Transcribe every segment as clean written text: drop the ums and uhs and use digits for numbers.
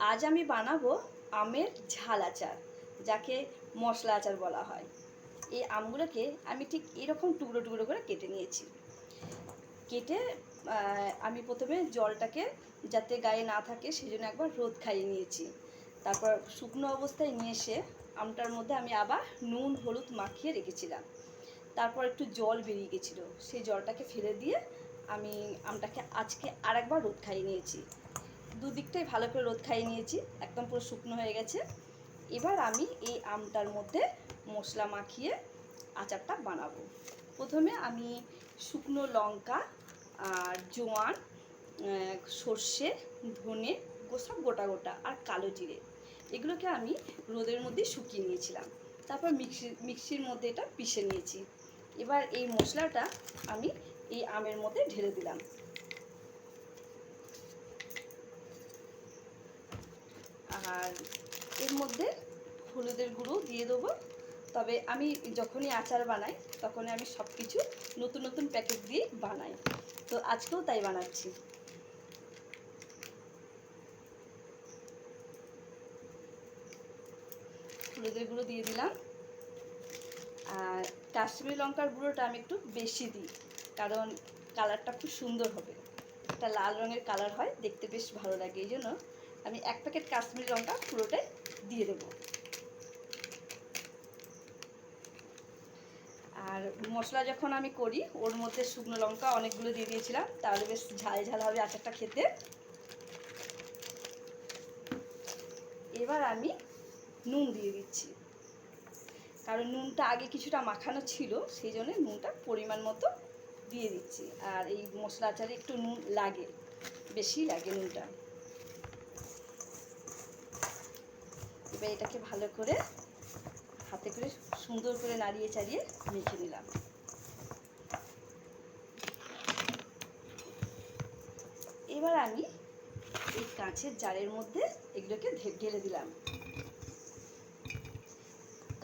আজ আমি বানাবো আমের ঝাল আচার, যাকে মশলা আচার বলা হয়। এই আমগুলোকে আমি ঠিক এরকম টুকরো টুকরো করে কেটে নিয়েছি। কেটে আমি প্রথমে জলটাকে যাতে গায়ে না থাকে সেই জন্য একবার রোদ খাইয়ে নিয়েছি। তারপর শুকনো অবস্থায় নিয়ে এসে আমটার মধ্যে আমি আবার নুন হলুদ মাখিয়ে রেখেছিলাম। তারপর একটু জল বেরিয়ে গেছিলো, সেই জলটাকে ফেলে দিয়ে আমি আমটাকে আজকে আরেকবার রোদ খাইয়ে নিয়েছি। দুদিকটাই ভালো করে রোদ খাইয়ে নিয়েছি, একদম পুরো শুকনো হয়ে গেছে। এবার আমি এই আমটার মধ্যে মশলা মাখিয়ে আচারটা বানাবো। প্রথমে আমি শুকনো লঙ্কা আর জোয়ান, সর্ষে, ধনে, সব গোটা গোটা আর কালো জিরে, এগুলোকে আমি রোদের মধ্যে শুকিয়ে নিয়েছিলাম। তারপর মিক্সির মধ্যে এটা পিষে নিয়েছি। এবার এই মশলাটা আমি এই আমের মধ্যে ঢেলে দিলাম। আর এর মধ্যে হলুদের গুঁড়ো দিয়ে দেবো। তবে আমি যখনই আচার বানাই তখন আমি সব কিছু নতুন নতুন প্যাকেট দিয়ে বানাই, তো আজকেও তাই বানাচ্ছি। হলুদের গুঁড়ো দিয়ে দিলাম। আর কাশ্মীরি লঙ্কার গুঁড়োটা আমি একটু বেশি দিই, কারণ কালারটা খুব সুন্দর হবে। একটা লাল রঙের কালার হয়, দেখতে বেশ ভালো লাগে। এই জন্য আমি 1 প্যাকেট কাশ্মীরি লঙ্কা পুরোটাই দিয়ে দেবো। আর মশলা যখন আমি করি ওর মধ্যে শুকনো লঙ্কা অনেকগুলো দিয়ে দিয়েছিলাম, তাহলে বেশ ঝাল ঝাল হবে আচারটা খেতে। এবার আমি নুন দিয়ে দিচ্ছি, কারণ নুনটা আগে কিছুটা মাখানো ছিল, সেই জন্য নুনটা পরিমাণ মতো দিয়ে দিচ্ছি। আর এই মশলা আচারে একটু নুন লাগে, বেশি লাগে নুনটা। এবার এটাকে ভালো করে হাতে করে সুন্দর করে নাড়িয়ে চাড়িয়ে মেখে নিলাম। এবার আমি এই কাঁচের জারের মধ্যে এগুলোকে ঢেলে দিলাম।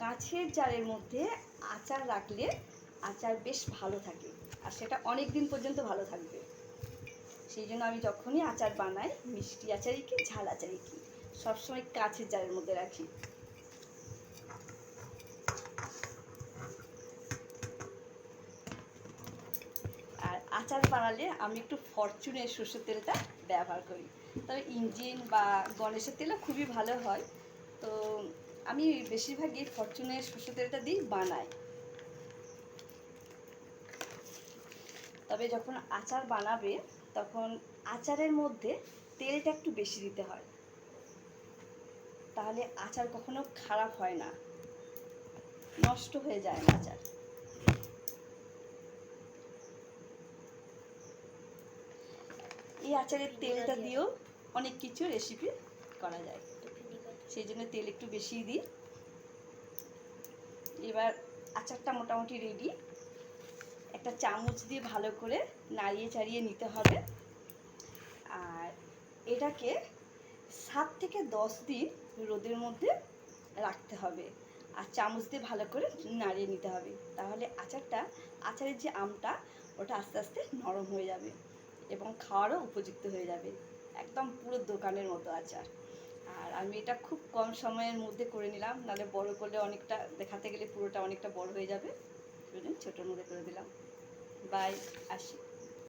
কাঁচের জারের মধ্যে আচার রাখলে আচার বেশ ভালো থাকে, আর সেটা অনেক দিন পর্যন্ত ভালো থাকবে। সেই জন্য আমি যখনই আচার বানাই, মিষ্টি আচারই কি ঝাল আচারই কি, সবসময় কাঁচের জারের মধ্যে রাখি। আর আচার বানালে আমি একটু ফরচুনের সরষের তেলটা ব্যবহার করি, তবে ইঞ্জিন বা গণেশের তেলও খুবই ভালো হয়। তো আমি বেশিরভাগই ফরচুনের সরষের তেলটা দিয়েই বানাই। তবে যখন আচার বানাবে তখন আচারের মধ্যে তেলটা একটু বেশি দিতে হয়, তাহলে আচার কখনো খারাপ হয় না, নষ্ট হয়ে যায় না আচার। এই আচারের তেলটা দিয়েও অনেক কিছু রেসিপি করা যায়, সেই জন্য তেল একটু বেশিই দিই। এবার আচারটা মোটামুটি রেডি। একটা চামচ দিয়ে ভালো করে নাড়িয়ে চাড়িয়ে নিতে হবে। আর এটাকে 7 থেকে 10 দিন রোদের মধ্যে রাখতে হবে, আর চামচ দিয়ে ভালো করে নাড়িয়ে নিতে হবে। তাহলে আচারের যে আমটা ওটা আস্তে আস্তে নরম হয়ে যাবে এবং খাওয়ারও উপযুক্ত হয়ে যাবে, একদম পুরো দোকানের মতো আচার। আর আমি এটা খুব কম সময়ের মধ্যে করে নিলাম, নাহলে বড় করলে অনেকটা দেখাতে গেলে পুরোটা অনেকটা বড় হয়ে যাবে, সেই জন্য ছোটোর মধ্যে করে দিলাম। বাই, আসি।